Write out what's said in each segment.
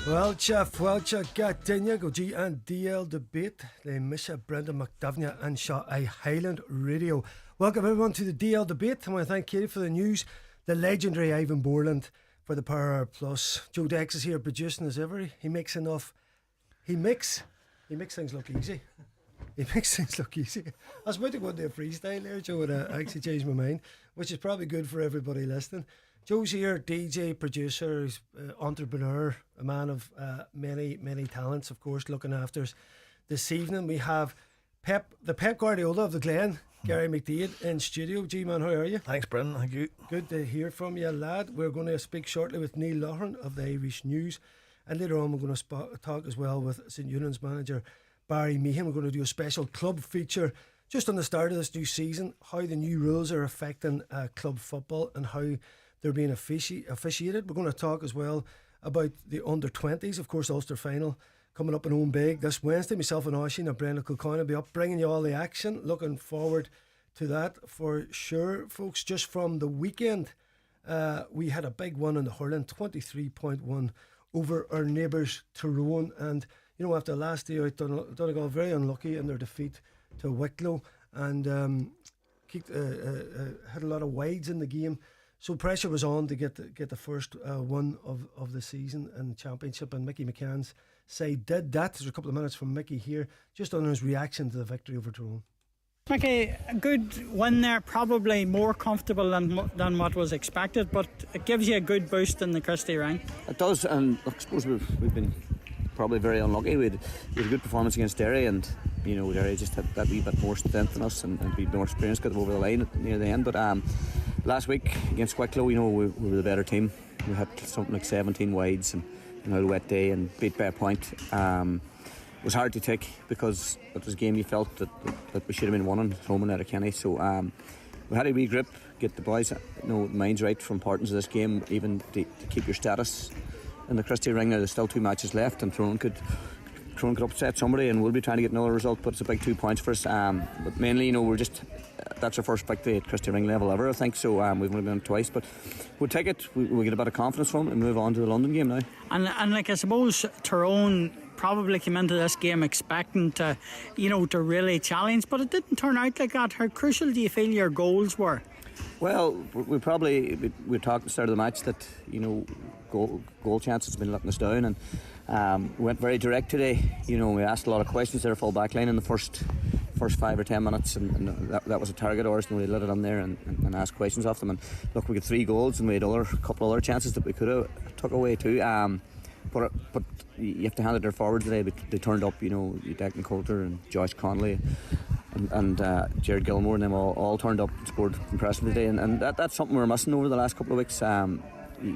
Welcha Gatinya go G and DL debate. They miss Brendan McDevenney and Shaw I Highland Radio. Welcome everyone to the DL debate. I want to thank Katie for the news. The legendary Ivan Borland for the Power Hour Plus. Joe Dex is here producing as ever. He makes enough. He makes things look easy. He makes things look easy. I was about to go into a freestyle there, Joe, and I actually changed my mind, which is probably good for everybody listening. Joe's here, DJ, producer, entrepreneur, a man of many talents, of course, looking after us. This evening we have the Pep Guardiola of the Glen, Gary McDaid, in studio. G-Man, how are you? Thanks, Brendan, thank you. Good to hear from you, lad. We're going to speak shortly with Niall Loughran of the Irish News, and later on we're going to talk as well with St Eunan's manager Barry Meehan. We're going to do a special club feature just on the start of this new season, how the new rules are affecting club football and how they're being officiated. We're going to talk as well about the under-20s, of course, Ulster Final coming up in Owenbeg this Wednesday. Myself and Oisín and Brendan Kilcoyne will be up bringing you all the action. Looking forward to that for sure, folks. Just from the weekend, we had a big one in the hurling, 23-1 over our neighbours Tyrone, and you know, after last year Donegal very unlucky in their defeat to Wicklow, and had a lot of wides in the game. So pressure was on to get the first one of the season in the championship, and Mickey McCann's side did that. There's a couple of minutes from Mickey here, just on his reaction to the victory over Tyrone. Mickey, a good win there, probably more comfortable than what was expected, but it gives you a good boost in the Christie rank. It does, and I suppose we've been probably very unlucky. We had a good performance against Derry, and you know, Derry just had that wee bit more strength than us and be more experienced, got over the line near the end. But last week against Wicklow, you know, we were the better team. We had something like 17 wides and a wet day and beat by a point. It was hard to take because it was a game you felt that we should have been winning at home in Letterkenny. So we had to regroup, get the boys' minds right for importance of this game, even to keep your status in the Christie ring. There's still 2 matches left, and Tyrone could upset somebody, and we'll be trying to get another result. But it's a big 2 points for us. But mainly, you know, that's our first victory at Christie ring level ever, I think. So we've only been twice, but we'll take it. We get a bit of confidence from it and move on to the London game now. And like, I suppose Tyrone probably came into this game expecting to really challenge, but it didn't turn out like that. How crucial do you feel your goals were? Well, we talked at the start of the match that, you know, goal chances have been letting us down, and we went very direct today. You know, we asked a lot of questions there, full back line in the first 5 or 10 minutes, and that was a target of ours, and we let it on there and asked questions of them. And look, we got 3 goals, and we had a couple other chances that we could have took away too. But you have to hand it their forwards today. They turned up, you know, Declan Coulter and Josh Connolly and Jared Gilmore, and them all turned up and scored impressively today, and that's something we're missing over the last couple of weeks.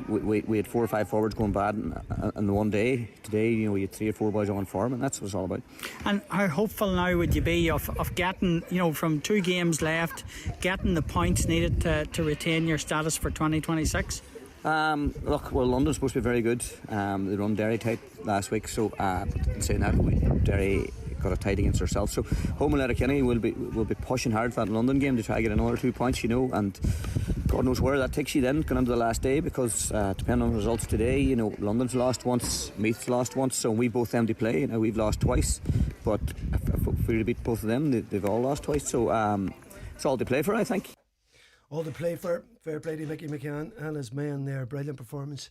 We had 4 or 5 forwards going bad in the one day. Today, you know, we had 3 or 4 boys on form, and that's what it's all about. And how hopeful now would you be of getting, you know, from 2 games left, getting the points needed to retain your status for 2026? Look, well, London's supposed to be very good. They run Derry tight last week, so but in saying that, Derry got a tight against ourselves. So home in Letterkenny will be pushing hard for that London game to try to get another 2 points, you know, and God knows where that takes you then going into the last day, because depending on the results today, you know, London's lost once, Meath's lost once, so we both them to play. Now we've lost twice, but if we beat both of them, they've all lost twice, so it's all to play for, I think. All to play for. Fair play to Mickey McCann and his men there. Brilliant performance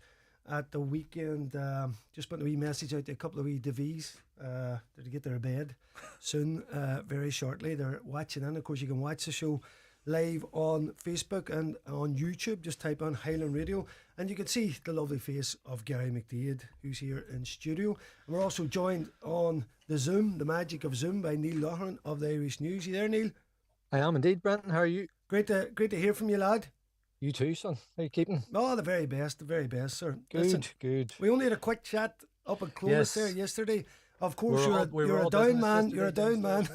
at the weekend. Just putting a wee message out to a couple of wee Devees to get their bed soon, very shortly. They're watching, and of course you can watch the show live on Facebook and on YouTube. Just type on Highland Radio and you can see the lovely face of Gary McDaid, who's here in studio. And we're also joined on the Zoom, the magic of Zoom, by Niall Loughran of the Irish News. You there, Niall? I am indeed, Brenton. How are you? Great to hear from you, lad. You too, son. How are you keeping? Oh, the very best, sir. Good, Listen, good. We only had a quick chat up at Clovis there yesterday. Of course, you're a down man. You're a down man.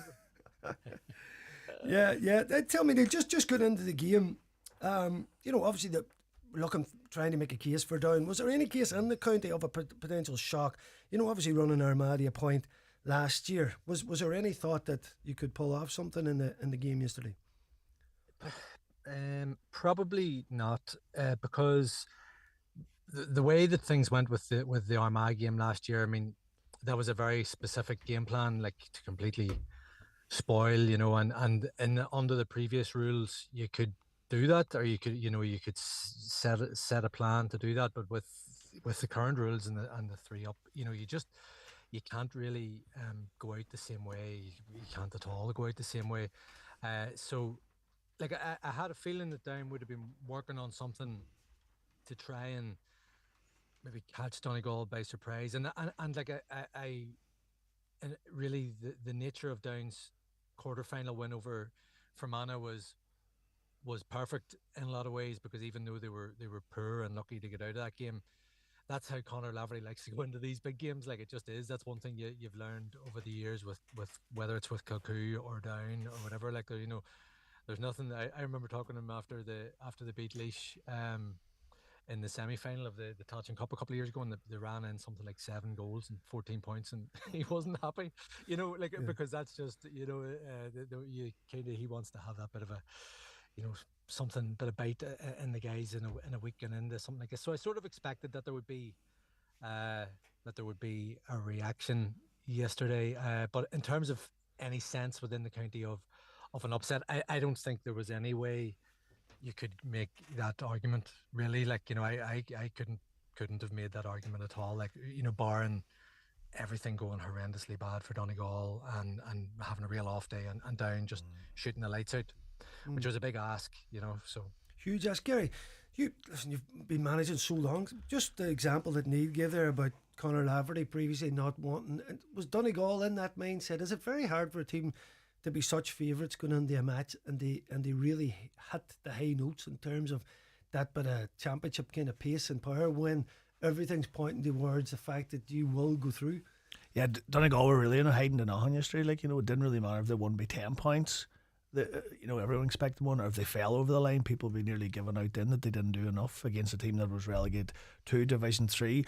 Yeah. Tell me, just going into the game. You know, obviously trying to make a case for down. Was there any case in the county of a potential shock? You know, obviously running Armady a point last year. Was there any thought that you could pull off something in the game yesterday? Probably not, because the way that things went with the Armagh game last year, I mean, that was a very specific game plan, like to completely spoil, and under the previous rules, you could do that, or you could set a plan to do that, but with the current rules and the 3-up, you can't really go out the same way. You can't at all go out the same way. So, like, I had a feeling that Down would have been working on something to try and maybe catch Donegal by surprise, and like I and really the nature of Down's quarterfinal win over Fermanagh was perfect in a lot of ways, because even though they were poor and lucky to get out of that game, that's how Conor Lavery likes to go into these big games. Like, it just is. That's one thing you've learned over the years with whether it's with Kilcoo or Down or whatever. Like, there's nothing. I remember talking to him after the beat Laois in the semi-final of the Tailteann Cup a couple of years ago, and they ran in something like 7 goals and 14 points, and he wasn't happy, because that's just, you kind of, he wants to have that bit of a, something, bit of bite in the guys in a week and into something like this. So I sort of expected that there would be a reaction yesterday, but in terms of any sense within the county of an upset, I don't think there was any way you could make that argument, really. Like, I couldn't have made that argument at all. Like, barring everything going horrendously bad for Donegal and having a real off day and Down just shooting the lights out, which was a big ask, so. Huge ask. Gary, you've been managing so long. Just the example that Niall gave there about Conor Laverty previously not wanting, was Donegal in that mindset? Is it very hard for a team to be such favourites going into a match and they really hit the high notes in terms of that bit of championship kind of pace and power when everything's pointing towards the fact that you will go through? Yeah, Donegal were really hiding to nothing yesterday. Like, it didn't really matter if they won by 10 points. Everyone expected one, or if they fell over the line, people would be nearly giving out then that they didn't do enough against a team that was relegated to Division 3.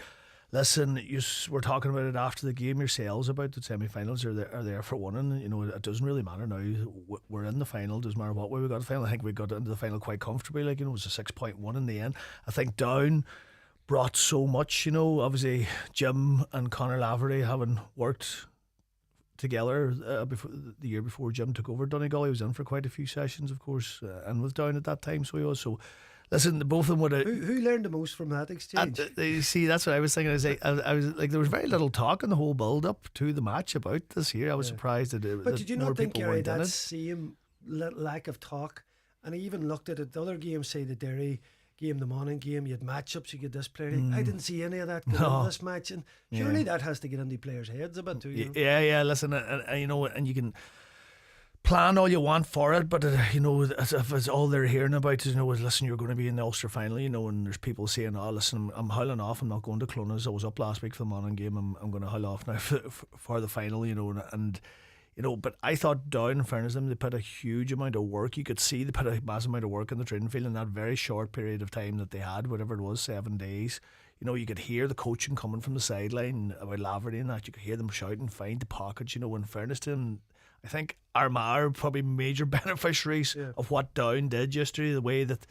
Listen, you were talking about it after the game yourselves about the semi-finals are there for winning. It doesn't really matter now. We're in the final. Doesn't matter what way we got the final. I think we got into the final quite comfortably. Like, it was a 6-point win in the end. I think Down brought so much. Obviously Jim and Conor Laverty having worked together before the year before Jim took over Donegal. He was in for quite a few sessions, of course, and with Down at that time. So he was so. Listen, both of them would have. Who learned the most from that exchange? See, that's what I was thinking. I was like, there was very little talk in the whole build-up to the match about this year. I was surprised that But did you not think, Gary, that same lack of talk? And I even looked at it. The other games, say the Derry game, the Monaghan game, you had matchups, you get this player. I didn't see any of that going on this match, and surely that has to get into players' heads a bit too. Yeah. Listen, and you can plan all you want for it, but if it's all they're hearing about is, listen, you're going to be in the Ulster Final, and there's people saying, oh, listen, I'm howling off, I'm not going to Clones. I was up last week for the Monaghan game, I'm going to howl off now for the final, but I thought Down, in fairness to them, they put a huge amount of work. You could see they put a massive amount of work in the training field in that very short period of time that they had, whatever it was, 7 days. You could hear the coaching coming from the sideline about Laverty and that. You could hear them shouting, find the pockets, in fairness to them. I think Armagh are probably major beneficiaries of what Down did yesterday, the way that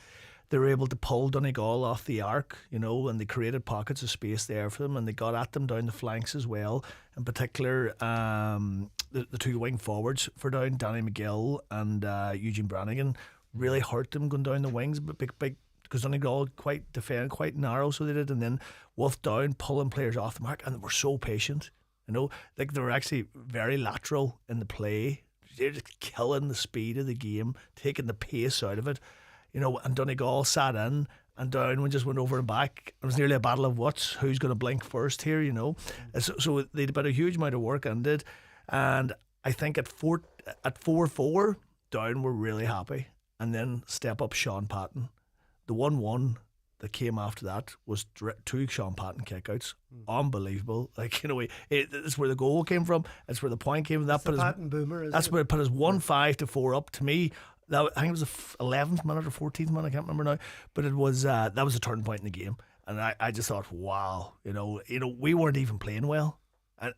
they were able to pull Donegal off the arc, and they created pockets of space there for them, and they got at them down the flanks as well. In particular, the 2 wing forwards for Down, Danny McGill and Eugene Brannigan, really hurt them going down the wings, but big because Donegal quite narrow, so they did, and then with Down pulling players off the mark, and they were so patient. Like, they were actually very lateral in the play. They're just killing the speed of the game, taking the pace out of it. And Donegal sat in, and Down just went over and back. It was nearly a battle of who's going to blink first here, So they put a huge amount of work into it. And I think at 4-4, Down were really happy. And then step up Sean Patton. The 1-1 that came after that was 2 Sean Patton kickouts. Unbelievable. Like, it's where the goal came from. It's where the point came from. That put Patton boomer. That's where it put us 1-5 to 4 up. To me, I think it was the 11th minute or 14th minute. I can't remember now. But it was that was a turning point in the game. And I just thought, wow, we weren't even playing well,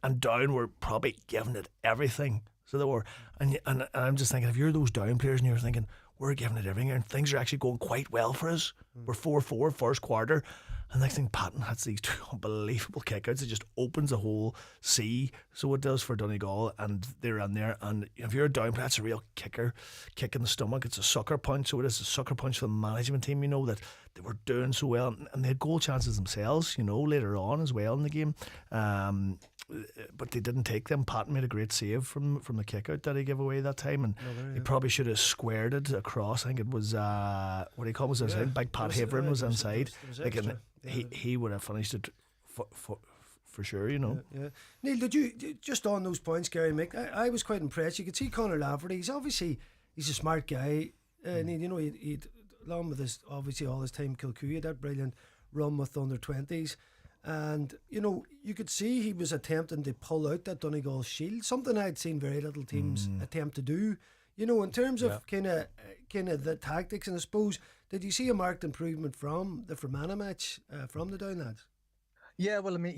and Down were probably giving it everything. So they were, and I'm just thinking, if you're those Down players and you're thinking, we're giving it everything, and things are actually going quite well for us. We're 4-4 first quarter, And the next thing, Patton has these two unbelievable kickouts. It just opens the whole sea, so it does for Donegal, and they're in there. And if you're a down player, that's a real kick in the stomach. It's a sucker punch, so it is a sucker punch for the management team, that they were doing so well. And they had goal chances themselves, later on as well in the game. But they didn't take them. Patton made a great save from the kick out that he gave away that time, and he probably should have squared it across. I think it was what do you call it? Was inside? Big Pat Haverin was inside. He would have finished it for sure. Yeah. Neil, did you just on those points, Gary Mick? I was quite impressed. You could see Conor Lafferty. He's a smart guy. Neil, he'd along with his obviously all his time Kilcoo, he had that brilliant run with the under-20s. And you could see he was attempting to pull out that Donegal shield, something I'd seen very little teams attempt to do. In terms of kind of the tactics, and I suppose, did you see a marked improvement from the Fermanagh match from the Down lads? Yeah, well, I mean,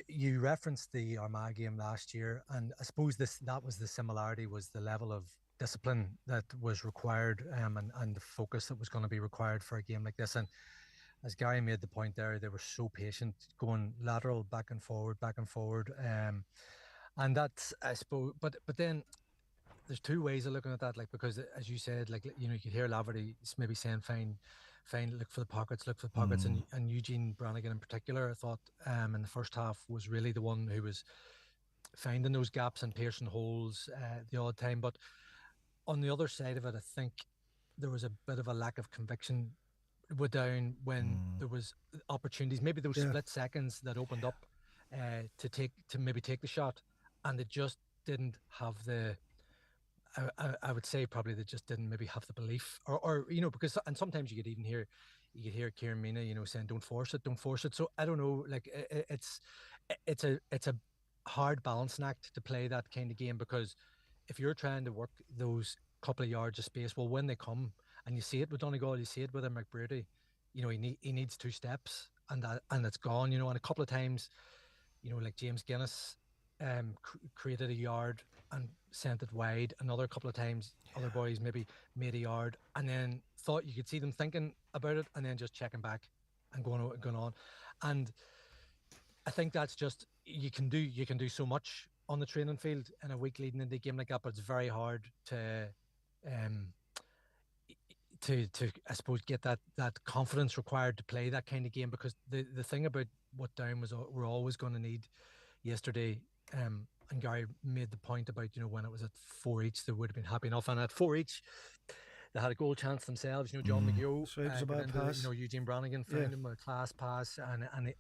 you referenced the Armagh game last year, and I suppose that was the similarity, was the level of discipline that was required, and the focus that was going to be required for a game like this. And as Gary made the point there, they were so patient, going lateral, back and forward, and that's, I suppose. But then there's two ways of looking at that, because as you said, you could hear Laverty maybe saying, "Fine, look for the pockets," and Eugene Brannigan in particular, I thought in the first half was really the one who was finding those gaps and piercing holes the odd time. But on the other side of it, I think there was a bit of a lack of conviction down when there was opportunities, maybe those split seconds that opened up to maybe take the shot, and they just didn't have the I would say probably they just didn't maybe have the belief, or because, and sometimes you could hear Kieran Meena saying don't force it. So I don't know, it's a hard balancing act to play that kind of game, because if you're trying to work those couple of yards of space, well, when they come, and you see it with Donegal, you see it with McBrearty, he needs two steps, and it's gone, and a couple of times, like James Guinness created a yard and sent it wide. Another couple of times, other boys maybe made a yard and then thought you could see them thinking about it and then just checking back and going on. And I think that's just, you can do so much on the training field in a week leading into a game like that, but it's very hard to I suppose get that confidence required to play that kind of game, because the thing about what Down we're always going to need yesterday, and Gary made the point about when it was at 4 each they would have been happy enough, and at 4 each they had a goal chance themselves. John McGill, Eugene Brannigan found him a class pass, and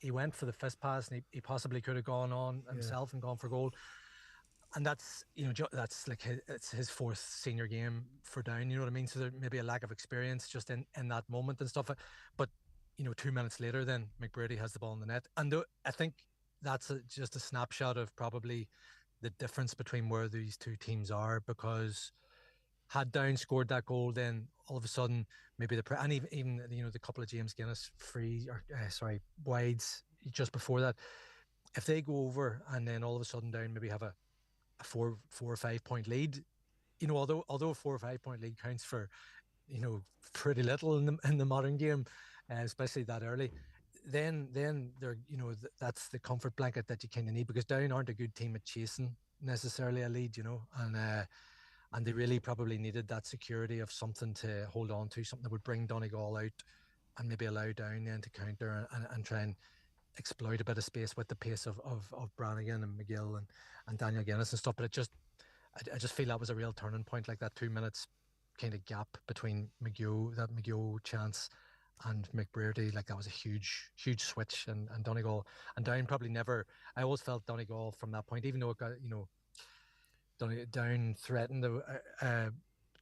he went for the fist pass, and he possibly could have gone on himself and gone for goal. And that's that's it's his fourth senior game for Down, you know what I mean? So there may be a lack of experience just in that moment and stuff. But 2 minutes later, then McBrearty has the ball in the net, and I think that's just a snapshot of probably the difference between where these two teams are. Because had Down scored that goal, then all of a sudden maybe and even the couple of James Guinness wides just before that, if they go over and then all of a sudden Down maybe have a 4 or 5 point lead, although a 4 or 5 point lead counts for pretty little in the modern game, especially that early, then they're that's the comfort blanket that you kind of need, because Down aren't a good team at chasing necessarily a lead, and they really probably needed that security of something to hold on to, something that would bring Donegal out and maybe allow Down then to counter and try and exploit a bit of space with the pace of Brannigan and McGill and Daniel Guinness and stuff. But I just feel that was a real turning point, like that 2 minutes kind of gap between McGill chance and McBrearty, like that was a huge switch, and Donegal and Down probably never. I always felt Donegal from that point, even though it got Down threatened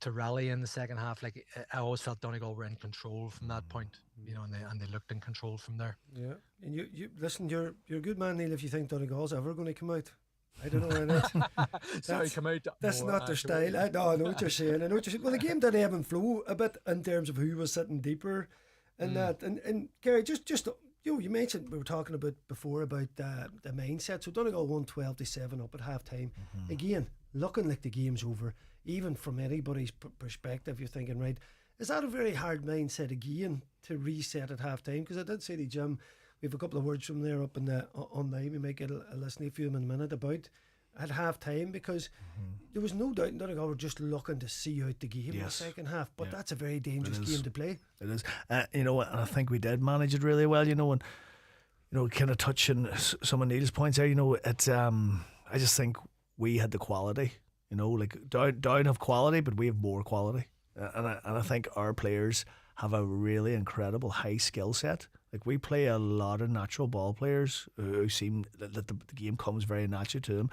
to rally in the second half, like I always felt Donegal were in control from that point, and they looked in control from there. Yeah, and you listen, you're a good man, Neil, if you think Donegal's ever going to come out. I don't know when come out. That's not their style. I know what you're saying. Well, the game did ebb and flow a bit in terms of who was sitting deeper in that. And Gary, just you mentioned, we were talking about before about the mindset. So Donegal won 12-7 up at half time. Again, looking like the game's over, even from anybody's perspective. You're thinking, right, Is that a very hard mindset again to reset at half time? Because I did say to Jim, we have a couple of words from there up in the online. We might get a listen to you in a minute about at half time, because there was no doubt that we were just looking to see out the game in the second half. But that's a very dangerous game to play. It is. You know, and I think we did manage it really well, you know, and you know, kind of touching some of Neil's points there, you know, it's I just think we had the quality, you know, like Down have quality, but we have more quality. And I think our players have a really incredible high skill set. Like, we play a lot of natural ball players who seem that the game comes very naturally to them.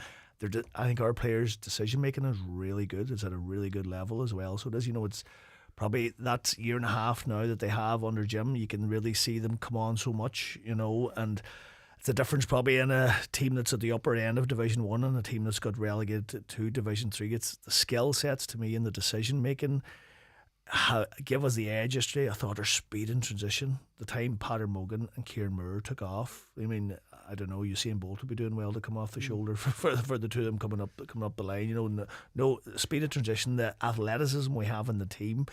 I think our players' decision making is really good. It's at a really good level as well. So it is, you know, it's probably that year and a half now that they have under Jim. You can really see them come on so much, you know, and it's a difference probably in a team that's at the upper end of Division 1 and a team that's got relegated to Division 3. It's the skill sets to me and the decision making give us the edge yesterday. I thought our speed in transition, the time Pater Mogan and Kieran Moore took off. I mean, I don't know, Usain Bolt would be doing well to come off the shoulder for the two of them coming up the line. You know, no speed of transition, the athleticism we have in the team.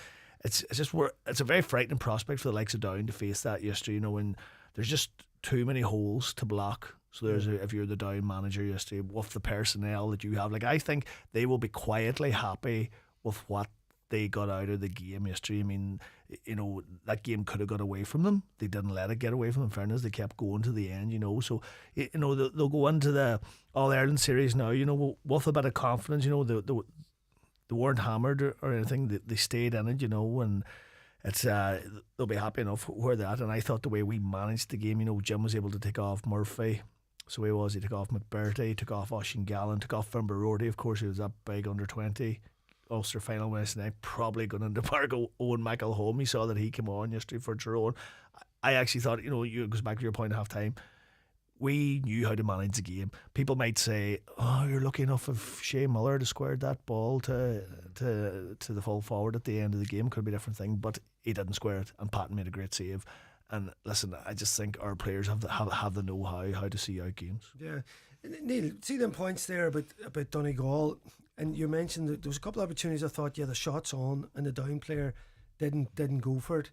It's a very frightening prospect for the likes of Down to face that yesterday. You know, and there's just too many holes to block. So if you're the Down manager yesterday, with the personnel that you have, like, I think they will be quietly happy with what they got out of the game yesterday. I mean, you know, that game could have got away from them. They didn't let it get away from them. In fairness, they kept going to the end, you know. So, you know, they'll go into the All-Ireland series now, you know, with a bit of confidence. You know, they weren't hammered or anything. They stayed in it, you know, and it's they'll be happy enough where they're at. And I thought the way we managed the game, you know, Jim was able to take off Murphy. So he took off McBurty, took off Oisin Gallen, took off Fimber Rorty. Of course, he was that big under 20. Ulster Final Wednesday night, probably going into park Owen Michael home. He saw that he came on yesterday for Tyrone. I actually thought, you know, it goes back to your point at half time. We knew how to manage the game. People might say, "Oh, you're lucky enough of Shea Muller to square that ball to the full forward at the end of the game." Could be a different thing, but he didn't square it, and Patton made a great save. And listen, I just think our players have the know-how to see out games. Yeah. Neil, see them points there about Donegal, and you mentioned that there was a couple of opportunities. I thought, the shots on, and the Down player didn't go for it.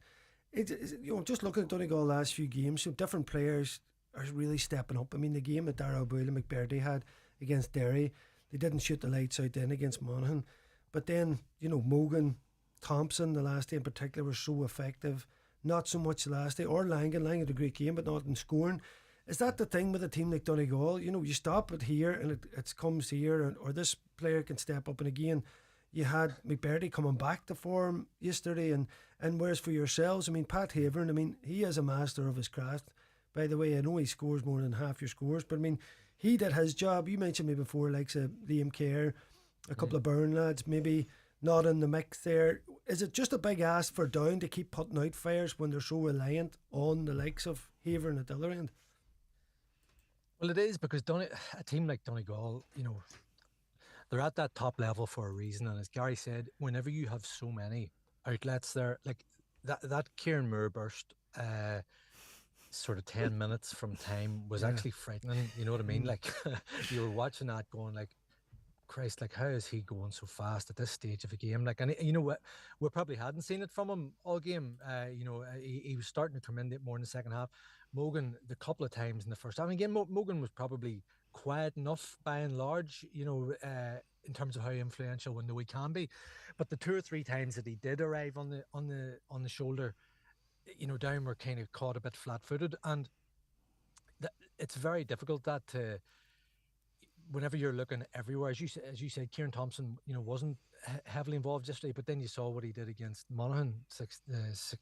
You know, just looking at Donegal last few games, so different players are really stepping up. I mean, the game that Dara O'Boyle and McBurdy had against Derry, they didn't shoot the lights out then against Monaghan, but then, you know, Mogan, Thompson the last day in particular were so effective. Not so much the last day, or Langan had a great game, but not in scoring. Is that the thing with a team like Donegal? You know, you stop it here and it comes here, or this player can step up. And again, you had McBurdy coming back to form yesterday, and whereas for yourselves, I mean, Pat Havern, I mean, he is a master of his craft. By the way, I know he scores more than half your scores, but I mean, he did his job. You mentioned me before, like Liam Kerr, a couple of Burn lads, maybe not in the mix there. Is it just a big ask for Down to keep putting out fires when they're so reliant on the likes of Havern at the other end? Well, it is, because a team like Donegal, you know, they're at that top level for a reason. And as Gary said, whenever you have so many outlets there, like that Kieran Moore burst, sort of 10 minutes from time was actually frightening. You know what I mean? Like, you were watching that going like, Christ, like, how is he going so fast at this stage of a game? Like, and you know what, we probably hadn't seen it from him all game. You know, he was starting to come in more in the second half. Mogan, the couple of times in the first half, again, Mogan was probably quiet enough by and large, you know, in terms of how influential we know he can be. But the 2 or 3 times that he did arrive on the shoulder, you know, Down were kind of caught a bit flat-footed, and it's very difficult that to. Whenever you're looking everywhere, as you said, Kieran Thompson, you know, wasn't heavily involved yesterday, but then you saw what he did against Monaghan 6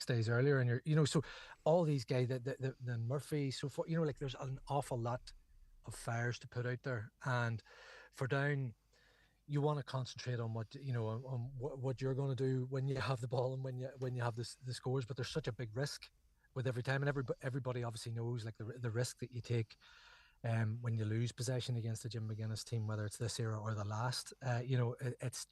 days earlier, and you know, so all these guys, the Murphy, so far, you know, like, there's an awful lot of fires to put out there, and for Down, you want to concentrate on what, you know, on what you're going to do when you have the ball and when you have the scores, but there's such a big risk with every time, and everybody obviously knows, like, the risk that you take. When you lose possession against the Jim McGuinness team, whether it's this era or the last, you know, it's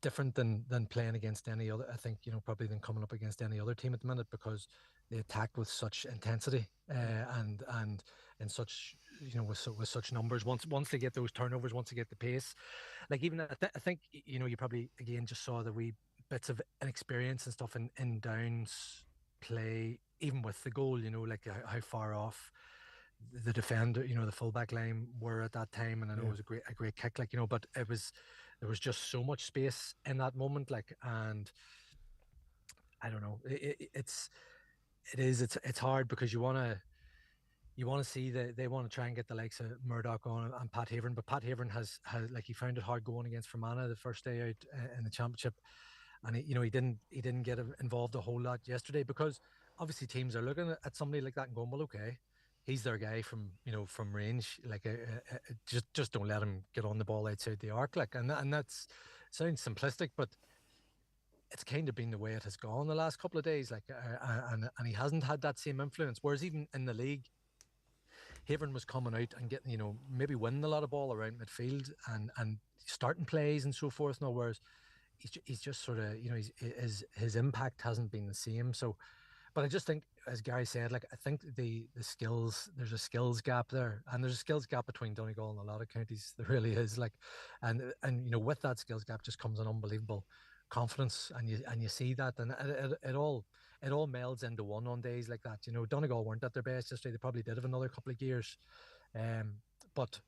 different than playing against any other. I think, you know, probably than coming up against any other team at the minute, because they attack with such intensity and in such, you know, with such numbers. Once they get those turnovers, once they get the pace, like, even I think, you know, you probably again just saw the wee bits of inexperience and stuff in Downs play, even with the goal, like how far off the defender, the fullback line were at that time. And I know it was a great kick, but there was just so much space in that moment, and I don't know, it's hard, because you want to see that they want to try and get the likes of Murdoch on and Pat Haven, but Pat Haven has he found it hard going against Fermanagh the first day out in the championship, and he didn't get involved a whole lot yesterday, because obviously teams are looking at somebody like that and going, well, okay, he's their guy from range, just don't let him get on the ball outside the arc, and that's sounds simplistic, but it's kind of been the way it has gone the last couple of days, and he hasn't had that same influence, whereas even in the league, Haven was coming out and getting, maybe winning a lot of ball around midfield and starting plays and so forth. Now, whereas he's just sort of, his impact hasn't been the same. So, but I just think, as Gary said, I think the skills, there's a skills gap there, and there's a skills gap between Donegal and a lot of counties. There really is. And with that skills gap just comes an unbelievable confidence, and you see that, and it all melds into one on days like that. Donegal weren't at their best yesterday. They probably did have another couple of gears, but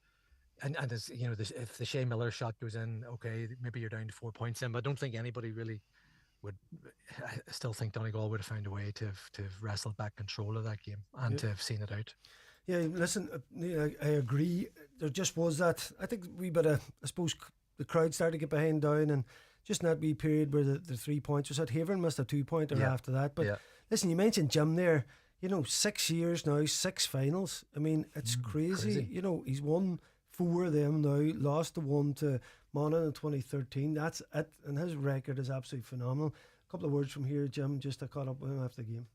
as if the Shea Miller shot goes in, okay, maybe you're down to 4 points in, but I don't think anybody really would. I still think Donegal would have found a way to have wrestled back control of that game and to have seen it out. Yeah, listen, I agree. There just was that, I think, wee bit of, I suppose, the crowd started to get behind Down, and just in that wee period where the 3 points was at, Haven missed a 2-pointer after that. But listen, you mentioned Jim there, 6 years now, 6 finals. I mean, it's crazy. He's won 4 of them now, lost the one to Monaghan in 2013. That's it, and his record is absolutely phenomenal. A couple of words from here, Jim, just to caught up with him after the game.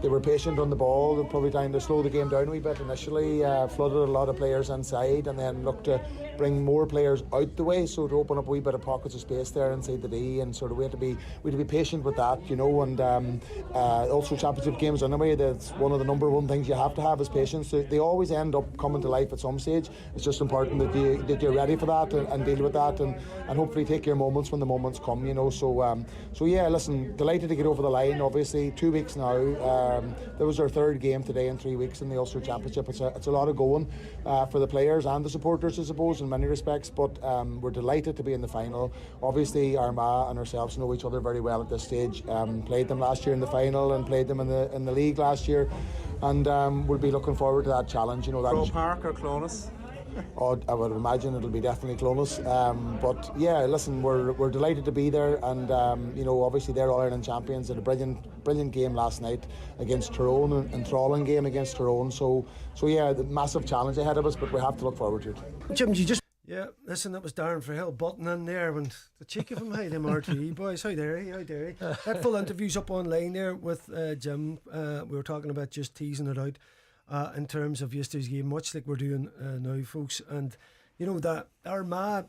They were patient on the ball. They probably trying to slow the game down a wee bit initially, flooded a lot of players inside, and then looked to bring more players out the way, so to open up a wee bit of pockets of space there inside the D, and sort of we had to be patient with that, and also championship games anyway, that's one of the number one things you have to have is patience. They always end up coming to life at some stage. It's just important that you're ready for that and deal with that, and hopefully take your moments when the moments come, so yeah, listen, delighted to get over the line. Obviously 2 weeks now. That was our 3rd game today in 3 weeks in the Ulster Championship. It's a lot of going for the players and the supporters, I suppose, in many respects, but we're delighted to be in the final. Obviously Armagh and ourselves know each other very well at this stage. Played them last year in the final and played them in the league last year, and we'll be looking forward to that challenge. Croke Park or Clonus? I would imagine it'll be definitely Clonus, but yeah, listen, we're delighted to be there, and obviously they're All-Ireland champions. Had a brilliant game last night against Tyrone, and enthralling game against Tyrone, so yeah, the massive challenge ahead of us, but we have to look forward to it. Jim, yeah, listen, that was Darren Frahill button in there, when the cheek of him, hey, them RTE boys, how dare he. That full interview's up online there with Jim. We were talking about just teasing it out in terms of yesterday's game, much like we're doing now, folks. And that Armagh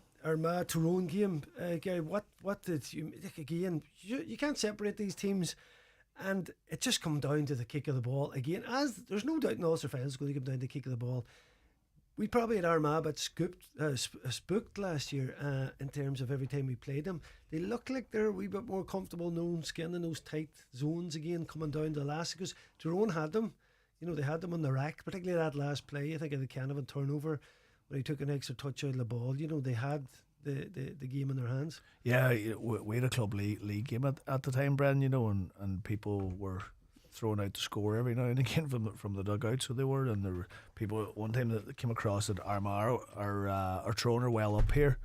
Tyrone game, Gary, what did you again? You can't separate these teams, and it just come down to the kick of the ball again. As there's no doubt in Ulster Final is going to come down to the kick of the ball. We probably had Armagh but spooked last year in terms of every time we played them. They look like they're a wee bit more comfortable knowing skin in those tight zones again, coming down to the last, because Tyrone had them. They had them on the rack, particularly that last play. I think of the Canavan turnover where he took an extra touch out of the ball. They had the game in their hands. Yeah, we had a club league game at the time, Brendan, and people were throwing out the score every now and again from the dugout, so they were. And there were people one time that came across that Armagh are Tyrone are well up here.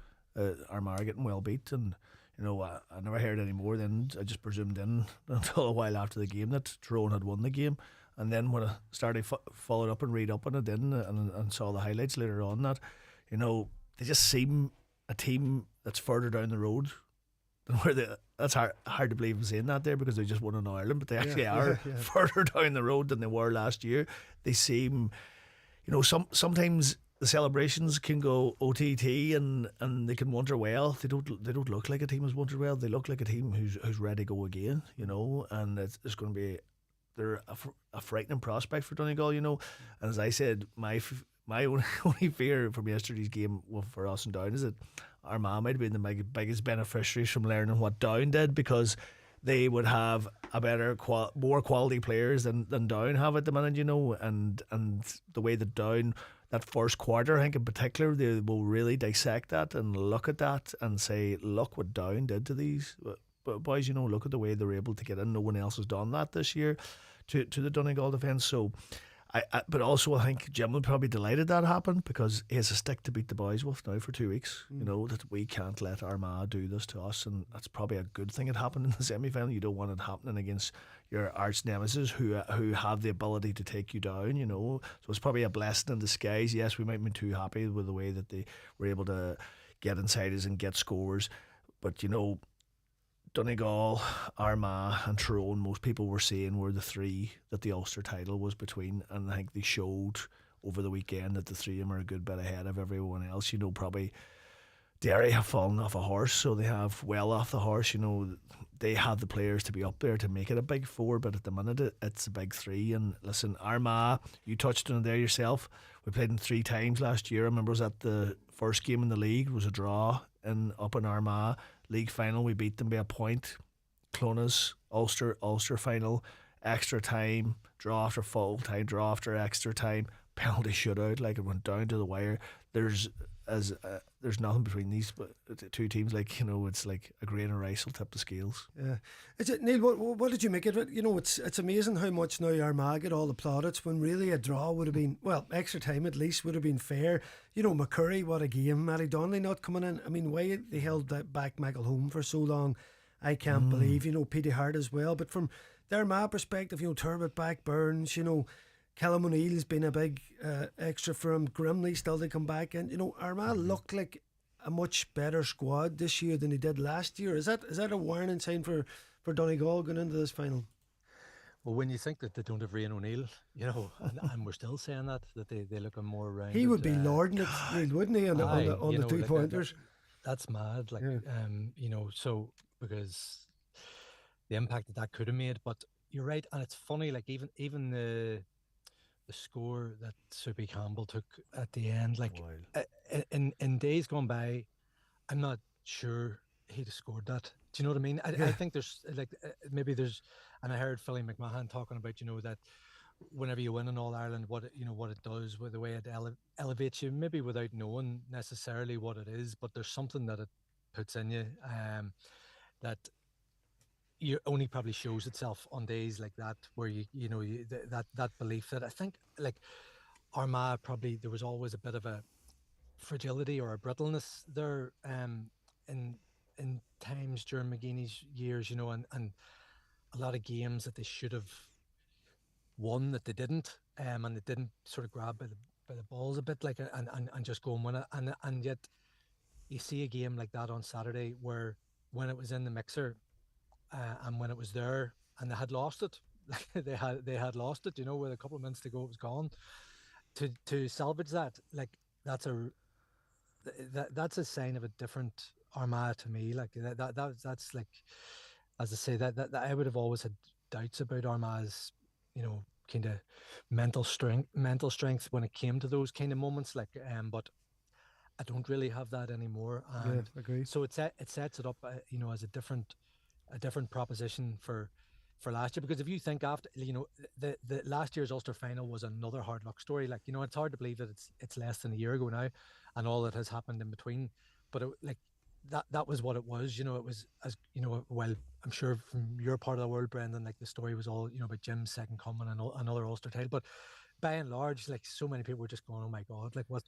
Armagh are getting well beat, and I never heard any more. Then I just presumed in until a while after the game that Tyrone had won the game. And then when I started followed up and read up on it then and saw the highlights later on, that they just seem a team that's further down the road than where that's hard to believe I'm saying that there, because they just won in Ireland, but they actually are further down the road than they were last year. They seem, sometimes the celebrations can go OTT and they can wonder well. They don't look like a team who's wondered well. They look like a team who's ready to go again, and it's going to be. They're a frightening prospect for Donegal, And as I said, my only fear from yesterday's game for us and Down is that Armagh might have been the biggest beneficiaries from learning what Down did, because they would have a better, more quality players than Down have at the minute, you know, and the way that Down, that first quarter, I think in particular, they will really dissect that and look at that and say, look what Down did to these boys, you know, look at the way they were able to get in. No one else has done that this year to the Donegal defence. So but also I think Jim will probably be delighted that happened, because he has a stick to beat the boys with now for 2 weeks. You know, that we can't let Armagh do this to us, and that's probably a good thing it happened in the semi-final. You don't want it happening against your arch nemesis who have the ability to take you down, you know. So it's probably a blessing in disguise. Yes, we might be too happy with the way that they were able to get inside us and get scores, but you know, Donegal, Armagh and Tyrone, most people were saying were the three that the Ulster title was between, and I think they showed over the weekend that the three of them are a good bit ahead of everyone else. You know, probably Derry have fallen off a horse, so they have well off the horse. You know, they had the players to be up there to make it a big four, but at the minute it's a big three. And listen, Armagh, you touched on it there yourself. We played them 3 times last year. I remember it was at the first game in the league, it was a draw up in Armagh. League final, we beat them by a point. Clones, Ulster Final, extra time, draw after full time, draw after extra time, penalty shootout, like it went down to the wire. There's nothing between these two teams, like, you know, it's like a grain of rice will tip the scales. Yeah. Is it, Neil, what did you make of it? You know, it's amazing how much now Armagh get all the plaudits when really a draw would have been, well, extra time at least would have been fair. You know, McCurry, what a game. Matty Donnelly not coming in. I mean, why they held that back Michael Home for so long, I can't believe. You know, Petey Hart as well. But from the Armagh perspective, you know, Turbot back, Burns, you know, Callum O'Neill's been a big extra for him. Grimley still to come back, and you know, Armagh looked like a much better squad this year than he did last year. Is that a warning sign for Donegal going into this final? Well, when you think that they don't have Rian O'Neill, you know, and we're still saying that they look a more rounded. He would be lording it, wouldn't he, on the 2 pointers? That's mad, like you know. So because the impact that could have made, but you're right, and it's funny, like even the score that Soupy Campbell took at the end, like in days gone by, I'm not sure he'd have scored that. Do you know what I mean? I think there's like maybe there's, and I heard Philly McMahon talking about, you know, that whenever you win in All Ireland, what it does with the way it elevates you, maybe without knowing necessarily what it is, but there's something that it puts in you that you only probably shows itself on days like that, where you know that belief that I think, like Armagh, probably there was always a bit of a fragility or a brittleness there in times during McGeeney's years, you know, and a lot of games that they should have won that they didn't, and they didn't sort of grab by the balls a bit, like and just go and win it, and yet you see a game like that on Saturday where when it was in the mixer. And when it was there and they had lost it, they had lost it, you know, with a couple of minutes to go, it was gone. To salvage that, like that's a sign of a different Armagh to me. Like that's like, as I say, that I would have always had doubts about Armagh's, you know, kind of mental strength when it came to those kind of moments. Like, but I don't really have that anymore. And agree. So it sets it up, you know, as a different proposition for last year, because if you think after, you know, the last year's Ulster Final was another hard luck story. Like, you know, it's hard to believe that it's less than a year ago now, and all that has happened in between. But it, like that was what it was. You know, it was, as you know, well, I'm sure from your part of the world, Brendan, like the story was all, you know, about Jim's second coming and another Ulster title. But by and large, like so many people were just going, "Oh my God! Like what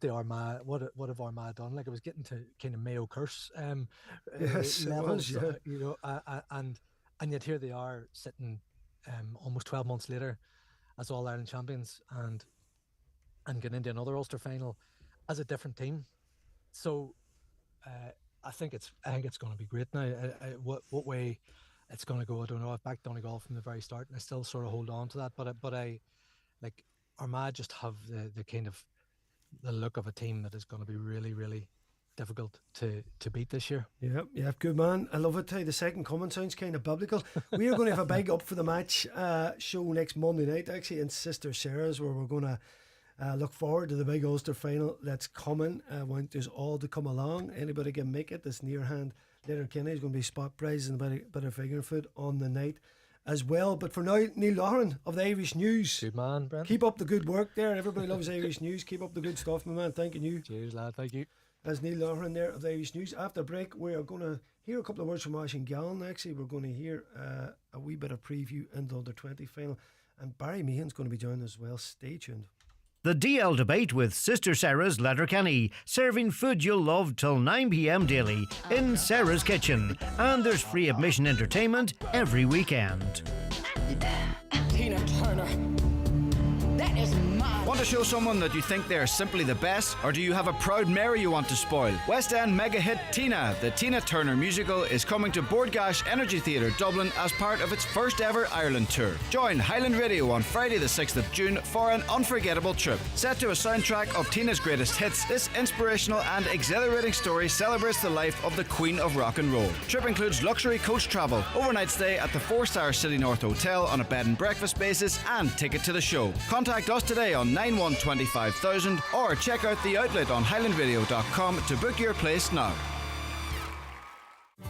have Armagh done?" Like it was getting to kind of Mayo curse yes, levels, it was, you know. And yet here they are sitting almost 12 months later as All Ireland champions and getting into another Ulster Final as a different team. So I think it's going to be great now. What way it's going to go, I don't know. I've backed Donegal from the very start, and I still sort of hold on to that. But I like Armagh just have the kind of the look of a team that is going to be really, really difficult to beat this year. Yeah, good man. I love it. The second coming sounds kind of biblical. We are going to have a big up for the match show next Monday night, actually, in Sister Sarah's, where we're going to Look forward to the big Ulster final that's coming. I want us all to come along. Anybody can make it. This near hand Letterkenny is going to be spot prizes and a bit of figure food on the night as well. But for now, Niall Loughran of the Irish News. Good man, Brent. Keep up the good work there. Everybody loves Irish News. Keep up the good stuff, my man. Thanking you. Cheers, lad. Thank you. As Niall Loughran there of the Irish News. After break, we are going to hear a couple of words from Aishin Gallen. Actually, we're going to hear a wee bit of preview in the under-20 final. And Barry Meehan's going to be joining us as well. Stay tuned. The DL Debate with Sister Sara's Letterkenny, serving food you'll love till 9 p.m. daily in Sara's Kitchen. And there's free admission entertainment every weekend. Tina Turner. That is mine. Want to show someone that you think they're simply the best? Or do you have a proud Mary you want to spoil? West End mega hit Tina, the Tina Turner musical, is coming to Boardgash Energy Theatre, Dublin as part of its first ever Ireland tour. Join Highland Radio on Friday the 6th of June for an unforgettable trip. Set to a soundtrack of Tina's greatest hits, this inspirational and exhilarating story celebrates the life of the Queen of Rock and Roll. Trip includes luxury coach travel, overnight stay at the 4-star City North Hotel on a bed and breakfast basis, and ticket to the show. Contact us today on 9125,000 or check out the outlet on highlandradio.com to book your place now.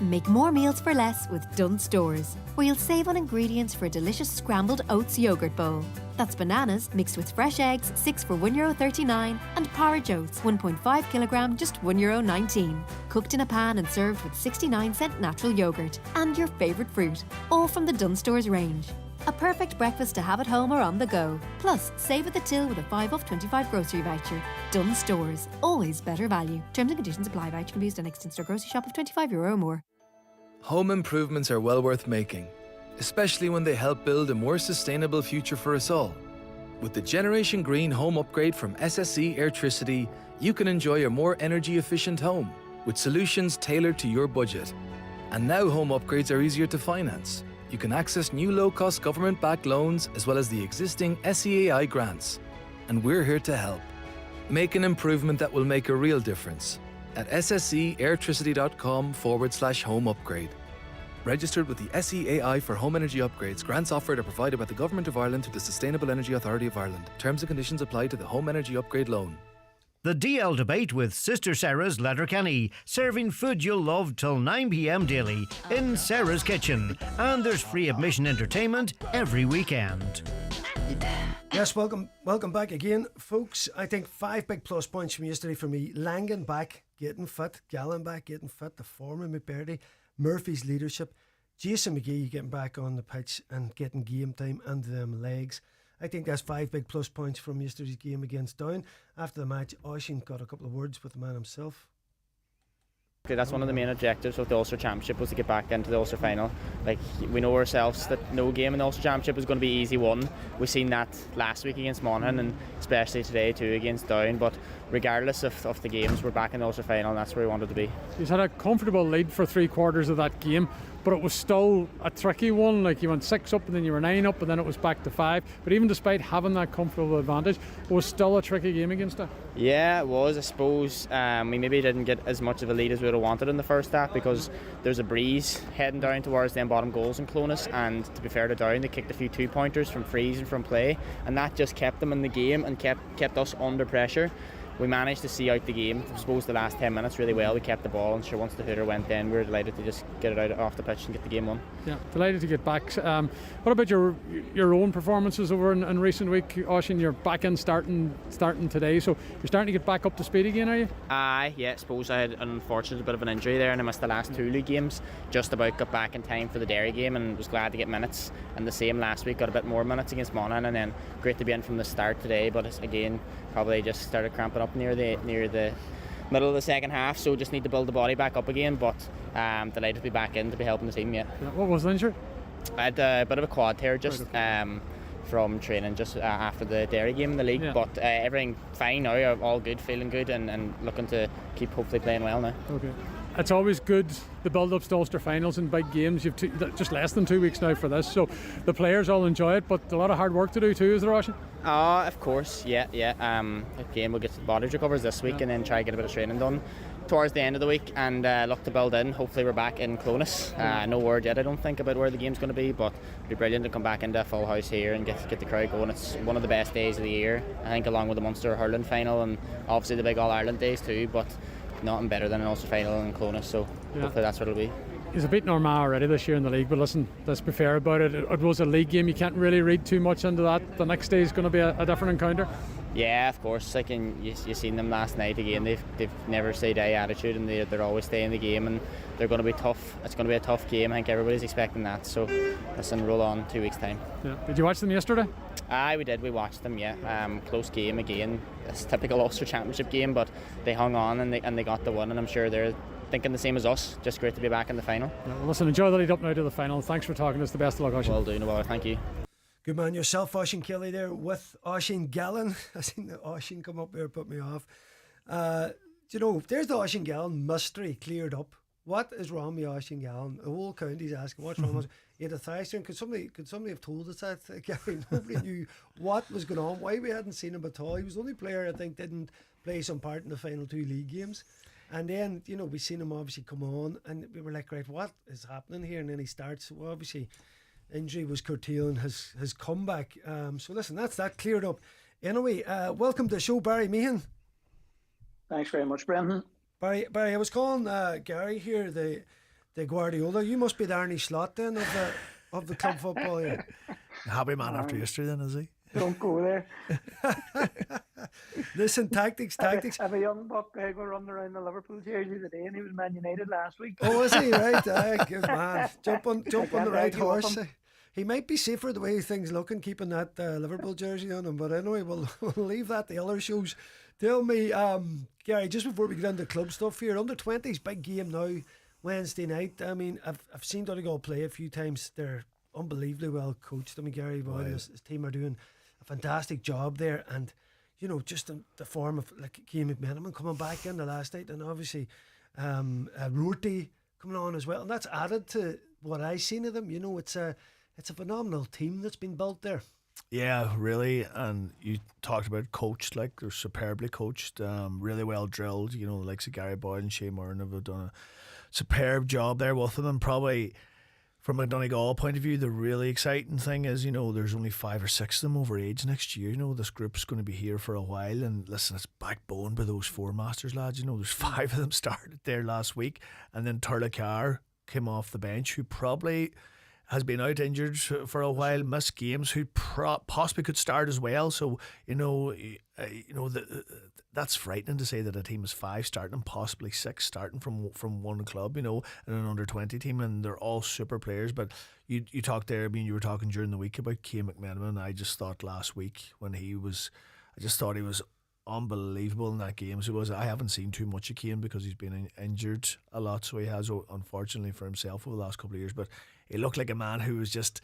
Make more meals for less with Dunnes Stores, where you'll save on ingredients for a delicious scrambled oats yogurt bowl. That's bananas mixed with fresh eggs, 6 for €1.39, and porridge oats, 1.5 kilogram, just €1.19. Cooked in a pan and served with 69-cent natural yogurt and your favourite fruit, all from the Dunnes Stores range. A perfect breakfast to have at home or on the go. Plus, save at the till with a 5 off 25 grocery voucher. Dunnes Stores, always better value. Terms and conditions apply. Voucher can be used at next in-store grocery shop of €25 or more. Home improvements are well worth making, especially when they help build a more sustainable future for us all. With the Generation Green Home Upgrade from SSE Airtricity, you can enjoy a more energy-efficient home with solutions tailored to your budget. And now home upgrades are easier to finance. You can access new low-cost government-backed loans as well as the existing SEAI grants. And we're here to help. Make an improvement that will make a real difference at sseairtricity.com/home upgrade. Registered with the SEAI for home energy upgrades. Grants offered are provided by the Government of Ireland through the Sustainable Energy Authority of Ireland. Terms and conditions apply to the home energy upgrade loan. The DL Debate with Sister Sara's Letterkenny, serving food you'll love till 9 p.m. daily in Sara's Kitchen. And there's free admission entertainment every weekend. Yes, welcome back again, folks. I think 5 big plus points from yesterday for me. Langan back, getting fit. Gallen back, getting fit. The form of McBurdy. Murphy's leadership. Jason McGee getting back on the pitch and getting game time and them legs. I think that's 5 big plus points from yesterday's game against Down. After the match, Aishin got a couple of words with the man himself. That's one of the main objectives of the Ulster Championship, was to get back into the Ulster Final. Like, we know ourselves that no game in the Ulster Championship is going to be easy won. We've seen that last week against Monaghan and especially today too against Down. But regardless of the games, we're back in the Ulster Final and that's where we wanted to be. He's had a comfortable lead for 3/4 of that game, but it was still a tricky one. Like, you went 6 up and then you were 9 up and then it was back to 5. But even despite having that comfortable advantage, it was still a tricky game against her. Yeah, it was. I suppose we maybe didn't get as much of a lead as we would have wanted in the first half because there's a breeze heading down towards them bottom goals in Clonus, and to be fair to Down, they kicked a few 2-pointers from frees and from play, and that just kept them in the game and kept us under pressure. We managed to see out the game, I suppose, the last 10 minutes really well. We kept the ball, and sure, once the hooter went in, we were delighted to just get it out off the pitch and get the game won. Yeah, delighted to get back. What about your own performances over in recent week, Aishin? You're back in starting today, so you're starting to get back up to speed again, are you? Yeah, I suppose I had an unfortunate bit of an injury there and I missed the last 2 league games. Just about got back in time for the Derry game and was glad to get minutes. And the same last week, got a bit more minutes against Monaghan, and then great to be in from the start today, but again, probably just started cramping up near the middle of the second half, so just need to build the body back up again, but delighted to be back in to be helping the team. Yeah. What was the injury? I had a bit of a quad tear just from training just after the Derry game in the league, but everything fine now, all good, feeling good, and looking to keep hopefully playing well now. Okay. it's always good, the build-ups to Ulster finals and big games. You've just less than 2 weeks now for this, so the players all enjoy it, but a lot of hard work to do too, is there, Oisín? Of course, yeah. Again, we'll get the body recovers this week and then try to get a bit of training done towards the end of the week and look to build in. Hopefully we're back in Clonus. No word yet, I don't think, about where the game's going to be, but it'll be brilliant to come back into a full house here and get the crowd going. It's one of the best days of the year, I think, along with the Munster hurling final and obviously the big All-Ireland days too, but nothing better than an Ulster final in Clonus, so hopefully that's what it'll be. He's a beaten Armagh already this year in the league, but listen, let's be fair about it. It was a league game, you can't really read too much into that. The next day is going to be a different encounter. Yeah, of course. Like, and you seen them last night again. They've never say die attitude, and they're always staying in the game, and they're going to be tough. It's going to be a tough game. I think everybody's expecting that. So listen, roll on 2 weeks time. Yeah. Did you watch them yesterday? Aye, we did. We watched them. Yeah. Close game again. It's a typical Ulster Championship game, but they hung on and they got the win, and I'm sure they're thinking the same as us. Just great to be back in the final. Yeah, well, listen, enjoy the lead up now to the final. Thanks for talking to us. The best of luck, Oisín. Well do, no bother. Thank you. Good man yourself, Oisín Kelly there with Oisín Gallen. I seen the Oisín come up there, put me off. You know, there's the Oisín Gallen mystery cleared up. What is wrong with Oisín Gallen? The whole county's asking what's wrong with him. He had a thigh strain. Could somebody have told us that? Gary, nobody knew what was going on, why we hadn't seen him at all. He was the only player I think didn't play some part in the final 2 league games. And then, you know, we seen him obviously come on and we were like, right, what is happening here? And then he starts, well, obviously injury was curtailing his comeback. So listen, that's that cleared up. Anyway, welcome to the show, Barry Meehan. Thanks very much, Brendan. Barry, I was calling Gary here the Guardiola. You must be the Arnie Slot then of the club football here. Happy man after yesterday then, is he? Don't go there. Listen, tactics. I have a young buck go running around the Liverpool jersey today, and he was Man United last week. Oh, is he? Right, good man. Jump on the right horse. He might be safer the way things looking, keeping that Liverpool jersey on him. But anyway, we'll leave that to other shows. Tell me, Gary, just before we get into club stuff here, under 20s big game now, Wednesday night. I mean, I've seen Donegal play a few times. They're unbelievably well coached. I mean, Gary Boyle and his team are doing a fantastic job there, and you know, just in the form of like Cian McMenamin coming back in the last night, and obviously Rorty coming on as well, and that's added to what I seen of them. You know, it's a phenomenal team that's been built there. Yeah, really. And you talked about coached, like they're superbly coached, really well drilled. You know, the likes of Gary Boyle and Shane Murren have done a superb job there with them, and probably from a Donegal point of view, the really exciting thing is, you know, there's only 5 or 6 of them over age next year. You know, this group's going to be here for a while, and listen, it's backbone by those 4 Masters lads. You know, there's 5 of them started there last week, and then Turla Carr came off the bench, who probably has been out injured for a while, missed games, who possibly could start as well. So, that's frightening to say that a team is 5 starting and possibly 6 starting from one club, you know, in an under-20 team, and they're all super players. But you talked there, I mean, you were talking during the week about Cian McMenamin. I just thought last week when he was unbelievable in that game. So I haven't seen too much of Cian because he's been injured a lot, so he has, unfortunately for himself, over the last couple of years. But he looked like a man who was just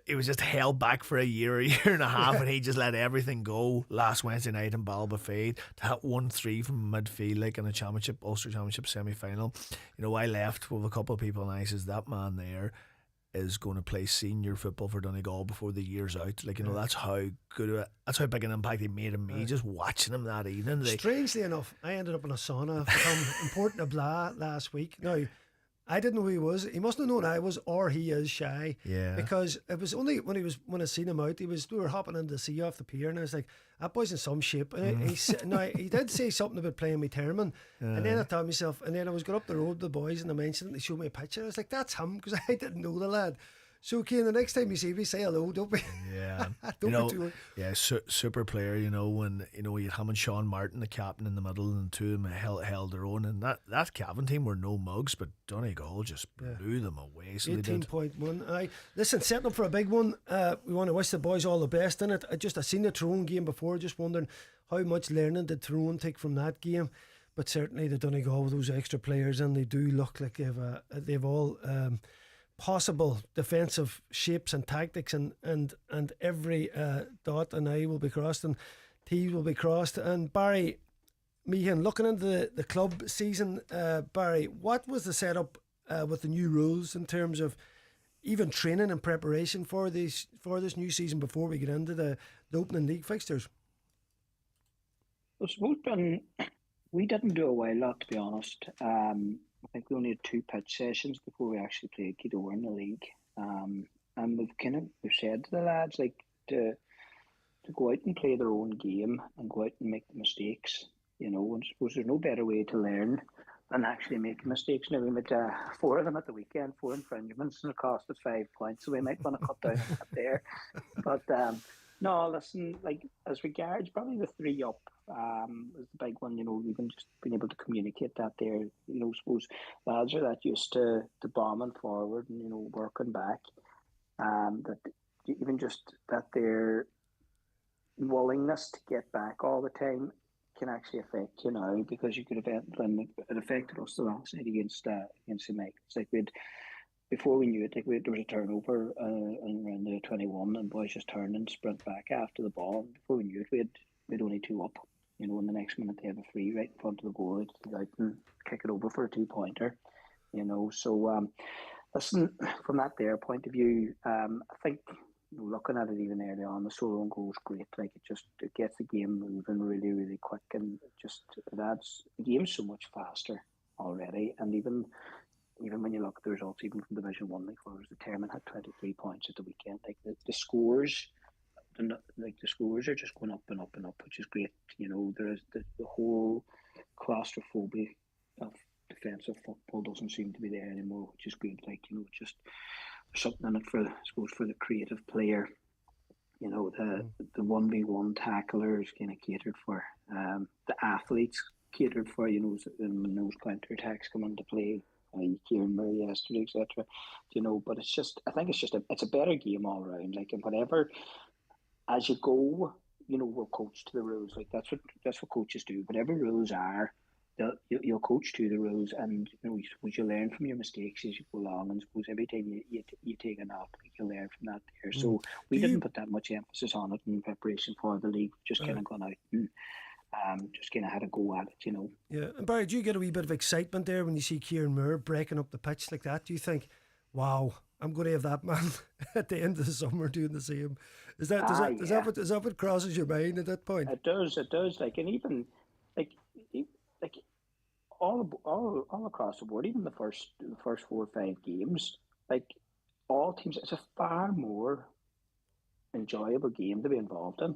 he was just held back for a year and a half, and he just let everything go last Wednesday night in Ballybofey to hit 1-3 from midfield, like in a Ulster Championship semi-final. You know, I left with a couple of people and I says, that man there is going to play senior football for Donegal before the year's out. Like, you know, that's how that's how big an impact he made on me just watching him that evening. Strangely enough, I ended up in a sauna from Important of Blah last week. Now, I didn't know who he was. He mustn't have known I was, or he is shy. Yeah. Because it was only when I seen him out, we were hopping into the sea off the pier, and I was like, that boy's in some shape. And he did say something about playing with Terman, and then I thought to myself, and then I was going up the road with the boys, and I mentioned it, they showed me a picture. I was like, that's him, because I didn't know the lad. So, Cian, the next time you see me, say hello. Don't be. Yeah. Don't be too. Yeah, super player. You know, and you know, you had him and Sean Martin, the captain, in the middle, and the two of them held their own. And that Cavan team were no mugs, but Donegal just blew them away. So 18.1. Aye, listen, setting up for a big one. We want to wish the boys all the best in it. I seen the Tyrone game before, just wondering how much learning did Tyrone take from that game. But certainly the Donegal with those extra players, and they do look like they've all. Possible defensive shapes and tactics, and every dot and I will be crossed and T will be crossed. And Barry, Meehan, looking into the club season, Barry, what was the setup with the new rules in terms of even training and preparation for this new season before we get into the opening league fixtures? I suppose, Ben, we didn't do a whole lot, to be honest. I think we only had 2 pitch sessions before we actually played Kildare in the league. And we've said to the lads to go out and play their own game and go out and make the mistakes. And I suppose there's no better way to learn than actually making mistakes. Now we made 4 of them at the weekend, 4 infringements, and it cost us 5 points. So we might want to cut down on that there. But no, listen, as regards probably the 3 up was the big one. We've just been able to communicate that there. I suppose lads are that used to bombing forward and working back. That even just that their willingness to get back all the time can actually affect you now, because you could have when it affected us the last night against the Mike. It's before we knew it, there was a turnover around the 21, and boys just turned and sprint back after the ball. And before we knew it, we had only 2 up. In the next minute they have a free right in front of the goal. They'd go out and kick it over for a 2-pointer. So listen, from that point of view, I think looking at it even early on, the solo goal is great. It gets the game moving really, really quick, and it adds the game's so much faster already. And even when you look at the results, even from Division 1, whereas the Termon had 23 points at the weekend, the scores. The scores are just going up and up and up, which is great. There is the whole claustrophobia of defensive football doesn't seem to be there anymore, which is good. Just something in it for the creative player. The 1v1 tacklers kind of catered for. The athletes catered for. When those counter attacks come into play. Kieran Murray yesterday, etc. But I think it's a better game all around. And whatever. As you go, we'll coach to the rules. That's what coaches do. Whatever rules are, you'll coach to the rules, and you learn from your mistakes as you go along. And suppose every time you take a knock, you learn from that there. So we didn't put that much emphasis on it in preparation for the league. Just kind of gone out and just kind of had a go at it, Yeah, and Barry, do you get a wee bit of excitement there when you see Kieran Moore breaking up the pitch like that? Do you think, wow, I'm going to have that man at the end of the summer doing the same? Is that what crosses your mind at that point? It does. And even all across the board, even the first 4 or 5 games, all teams, it's a far more enjoyable game to be involved in.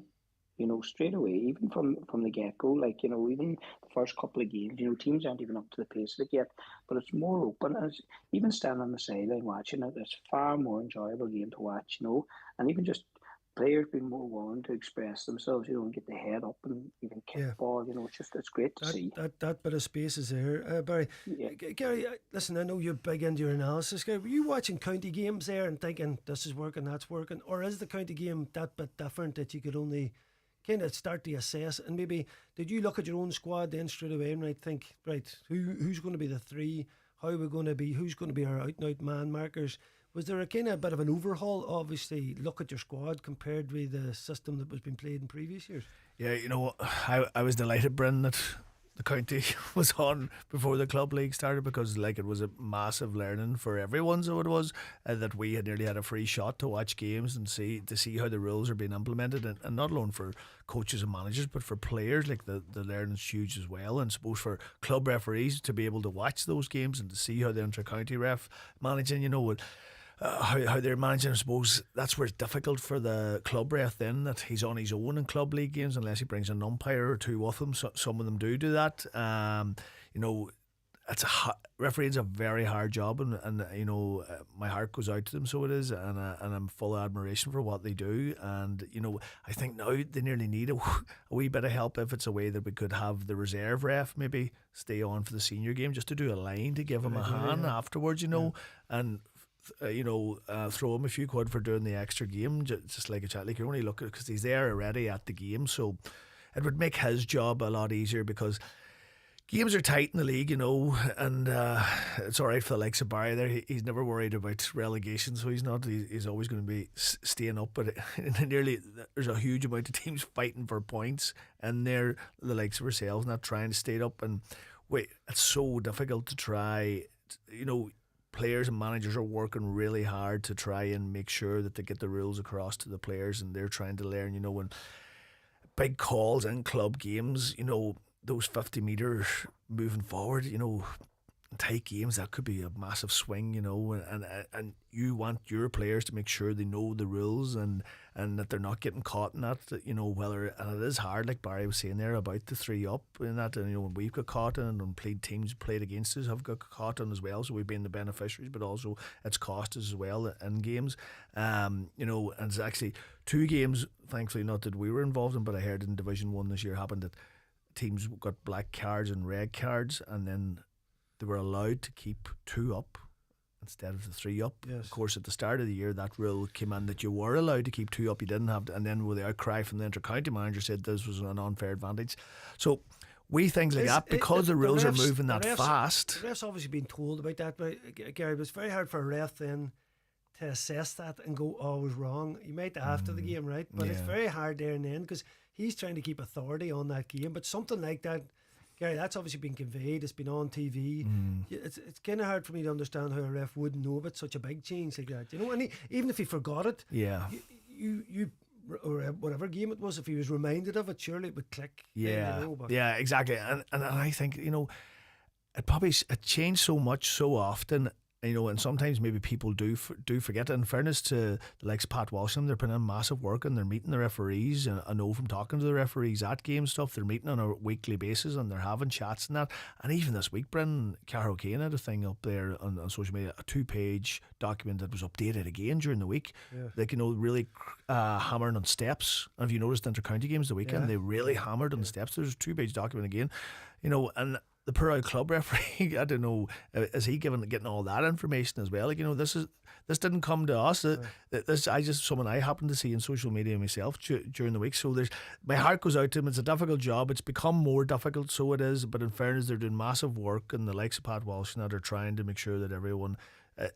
Straight away, even from the get-go, even the first couple of games, teams aren't even up to the pace they get, but it's more open. And even standing on the sideline watching it, it's far more enjoyable game to watch, and even just players being more willing to express themselves, and get the head up and even kick ball, it's great to see. That bit of space is there, Barry. Yeah. Gary, listen, I know you're big into your analysis. Gary, were you watching county games there and thinking this is working, that's working, or is the county game that bit different that you could only kind of start to assess? And maybe did you look at your own squad then straight away and think, right, who's going to be the 3? How are we going to be? Who's going to be our out and out man markers? Was there a kind of bit of an overhaul? Obviously, look at your squad compared with the system that was being played in previous years. Yeah, I was delighted, Bryn, that the county was on before the club league started, because it was a massive learning for everyone. So it was that we had nearly had a free shot to watch games and see how the rules are being implemented, and not alone for coaches and managers but for players. The learning's huge as well, and suppose for club referees to be able to watch those games and to see how the inter-county ref managing, how they're managing. I suppose that's where it's difficult for the club ref then, that he's on his own in club league games unless he brings an umpire or 2 with him. So some of them do that. Refereeing's a very hard job, and my heart goes out to them, so it is, and I'm full of admiration for what they do. And I think now they nearly need a wee bit of help, if it's a way that we could have the reserve ref maybe stay on for the senior game, just to do a line to give him a hand afterwards, and throw him a few quid for doing the extra game, just like a chat. You only look at it because he's there already at the game, so it would make his job a lot easier, because games are tight in the league, and it's all right for the likes of Barry there. He's never worried about relegation, so he's always going to be staying up. But there's a huge amount of teams fighting for points, and they're the likes of ourselves not trying to stay up. And it's so difficult to try. Players and managers are working really hard to try and make sure that they get the rules across to the players, and they're trying to learn. When big calls in club games, those 50 metres moving forward, tight games, that could be a massive swing, and you want your players to make sure they know the rules and that they're not getting caught in that, and it is hard, like Barry was saying there about the 3 up and that, and when we've got caught in and teams played against us have got caught in as well, so we've been the beneficiaries, but also it's cost us as well in games, and it's actually 2 games, thankfully not that we were involved in, but I heard in Division 1 this year happened that teams got black cards and red cards, and then they were allowed to keep 2 up instead of the 3 up. Yes. Of course, at the start of the year, that rule came in that you were allowed to keep 2 up. You didn't have to, and then with the outcry from the inter-county manager said this was an unfair advantage. So things like that, because the rules are moving that fast. The ref's obviously been told about that, but Gary, it was very hard for a ref then to assess that and go, I was wrong. You might after the game, right? But it's very hard there and then because he's trying to keep authority on that game. But something like that, Gary, that's obviously been conveyed. It's been on TV. It's kind of hard for me to understand how a ref wouldn't know about such a big change like that. And even if he forgot it, you or whatever game it was, if he was reminded of it, surely it would click. Yeah, exactly. And I think it changed so much so often. And sometimes maybe people do forget. In fairness to the likes of Pat Walsham, they're putting in massive work and they're meeting the referees. And I know from talking to the referees at game stuff, they're meeting on a weekly basis and they're having chats and that. And even this week, Brendan, Carol Kane had a thing up there on social media, a 2-page document that was updated again during the week. Yeah. Like, really hammering on steps. And have you noticed inter-county games the weekend? They really hammered on the steps. There's a 2-page document again. And the poor old club referee, I don't know, is he getting all that information as well? This didn't come to us. This someone I happened to see in social media myself during the week. So my heart goes out to him. It's a difficult job. It's become more difficult, so it is. But in fairness, they're doing massive work, and the likes of Pat Walsh and that are trying to make sure that everyone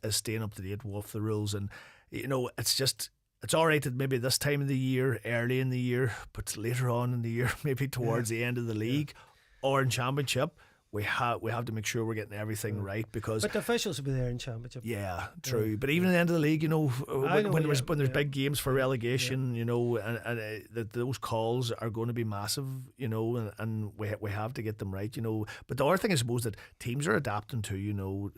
is staying up to date with the rules. And it's all right that maybe this time of the year, early in the year, but later on in the year, maybe towards the end of the league or in championship, we have to make sure we're getting everything right, because but the officials will be there in championship. Yeah, true. But even at the end of the league, when there's big games for relegation, and that those calls are going to be massive, and we have to get them right, But the other thing, I suppose, that teams are adapting to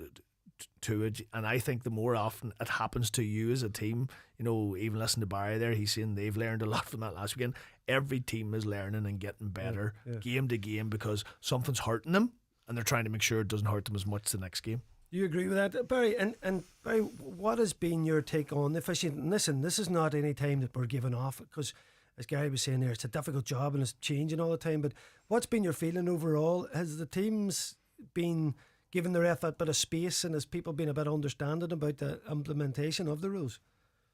it, and I think the more often it happens to you as a team, even listen to Barry there, he's saying they've learned a lot from that last weekend. Every team is learning and getting better game to game because something's hurting them, and they're trying to make sure it doesn't hurt them as much the next game. You agree with that, Barry? And Barry, what has been your take on the officiating? Listen, this is not any time that we're giving off, because as Gary was saying there, it's a difficult job and it's changing all the time. But what's been your feeling overall? Has the teams been giving the ref that bit of space, and has people been a bit understanding about the implementation of the rules?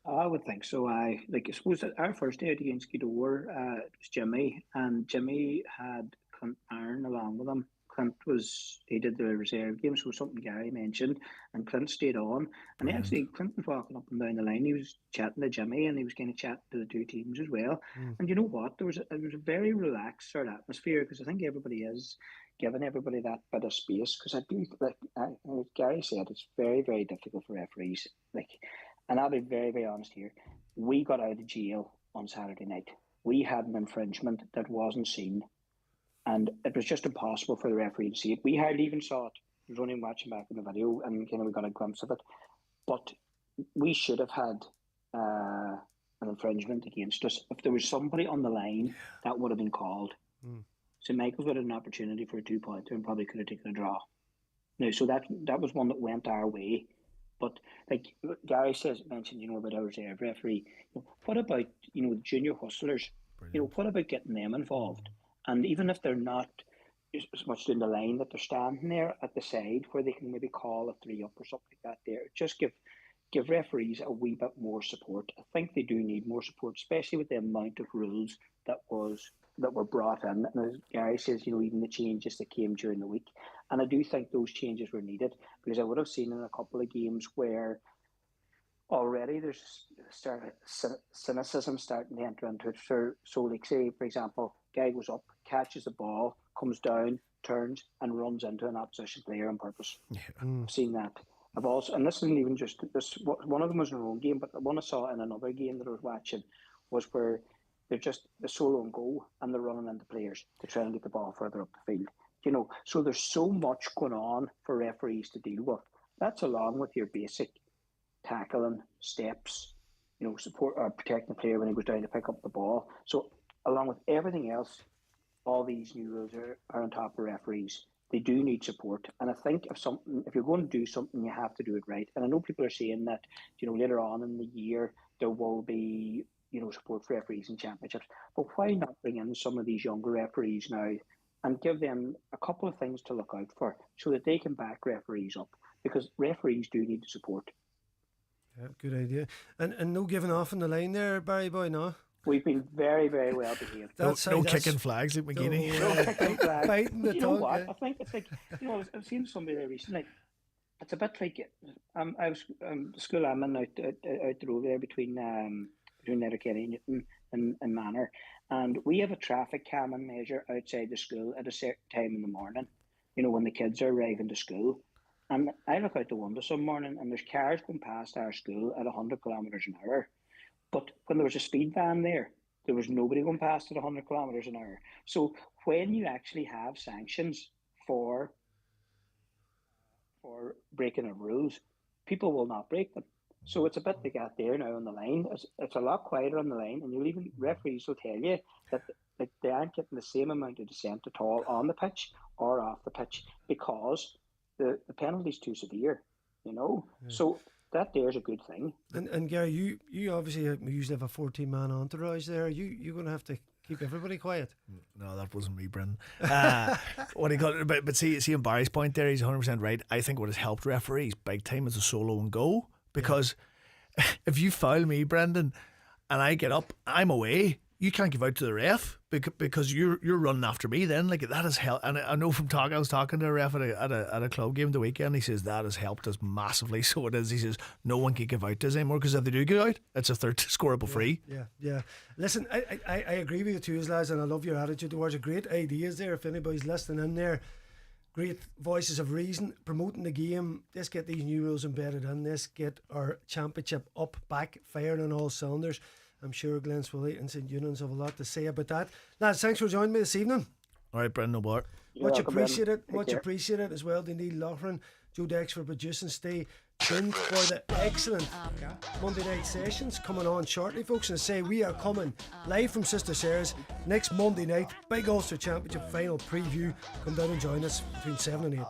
I would think so. I suppose that our first day out against Gweedore, it was Jimmy, and Jimmy had Clint Aaron along with him. Clint he did the reserve game, so something Gary mentioned, and Clint stayed on. And Clint was walking up and down the line. He was chatting to Jimmy, and he was kind of chatting to the 2 teams as well. And you know what? It was a very relaxed sort of atmosphere, because I think everybody is giving everybody that bit of space. Because I do, as Gary said, it's very, very difficult for referees. And I'll be very, very honest here. We got out of jail on Saturday night. We had an infringement that wasn't seen, and it was just impossible for the referee to see it. We hardly even saw it. I was only watching back in the video, and we got a glimpse of it. But we should have had an infringement against us. If there was somebody on the line, that would have been called. St. Michael's would have had an opportunity for a 2-pointer and probably could have taken a draw. Now, so that was one that went our way. But like Gary mentioned, about our reserve referee. What about the junior hustlers? Brilliant. What about getting them involved? And even if they're not as much doing the line, that they're standing there at the side where they can maybe call a 3 up or something like that. There, just give referees a wee bit more support. I think they do need more support, especially with the amount of rules that was that were brought in, and as Gary says, even the changes that came during the week, and I do think those changes were needed, because I would have seen in a couple of games where already there's cynicism starting to enter into it. So like, say for example, guy goes up, catches the ball, comes down, turns and runs into an opposition player on purpose. I've seen that. I've also, and this isn't even just this. One of them was in our own game, but the one I saw in another game that I was watching was where they're just the solo and go, and they're running into players to try and get the ball further up the field. So there's so much going on for referees to deal with. That's along with your basic tackling, steps, support or protecting the player when he goes down to pick up the ball. So along with everything else, all these new rules are on top of referees. They do need support, and I think if you're going to do something, you have to do it right. And I know people are saying that later on in the year there will be support for referees in championships, but why not bring in some of these younger referees now and give them a couple of things to look out for so that they can back referees up, because referees do need the support. Yeah, good idea. And no giving off on the line there, Barry boy, no? We've been very, very well behaved. No kicking flags like McGeady. No kicking flags. Biting the tongue. What? Yeah. I think it's like, I've seen somebody there recently. It's a bit like, I was the school I'm in out the road there between Letterkenny and Manor, and we have a traffic calming measure outside the school at a certain time in the morning, when the kids are arriving to school. And I look out the window some morning and there's cars going past our school at 100 kilometres an hour. But when there was a speed van there was nobody going past at 100 kilometres an hour. So when you actually have sanctions for breaking of rules, people will not break them. So it's a bit like that there now on the line. It's a lot quieter on the line, and you'll even referees will tell you that they aren't getting the same amount of dissent at all on the pitch or off the pitch, because the penalty's too severe, So that there's a good thing. And Gary, you obviously usually have a 14-man entourage there. You're going to have to keep everybody quiet. No, that wasn't me, Brendan. What he called it, but see in Barry's point there, he's 100% right. I think what has helped referees big time is a solo and go, because if you foul me, Brendan, and I get up, I'm away. You can't give out to the ref because you're running after me. Then that has helped. And I know from talking, I was talking to a ref at a club game the weekend. He says that has helped us massively. So it is. He says no one can give out to us anymore, because if they do give out, it's a third scoreable free. Yeah. Listen, I agree with you too, lads, and I love your attitude towards it. Great ideas there. If anybody's listening in there, great voices of reason, promoting the game. Let's get these new rules embedded in. Let's get our championship up, back, firing on all cylinders. I'm sure Glen Swilly and St Eunan's have a lot to say about that. Lads, thanks for joining me this evening. All right, Brendan, no bother. Much appreciated. Much appreciated as well to Niall Loughran, Joe Dex for producing. Stay tuned for the excellent Monday night sessions coming on shortly, folks. And say we are coming live from Sister Sara's next Monday night. Big Ulster Championship final preview. Come down and join us between 7 and 8.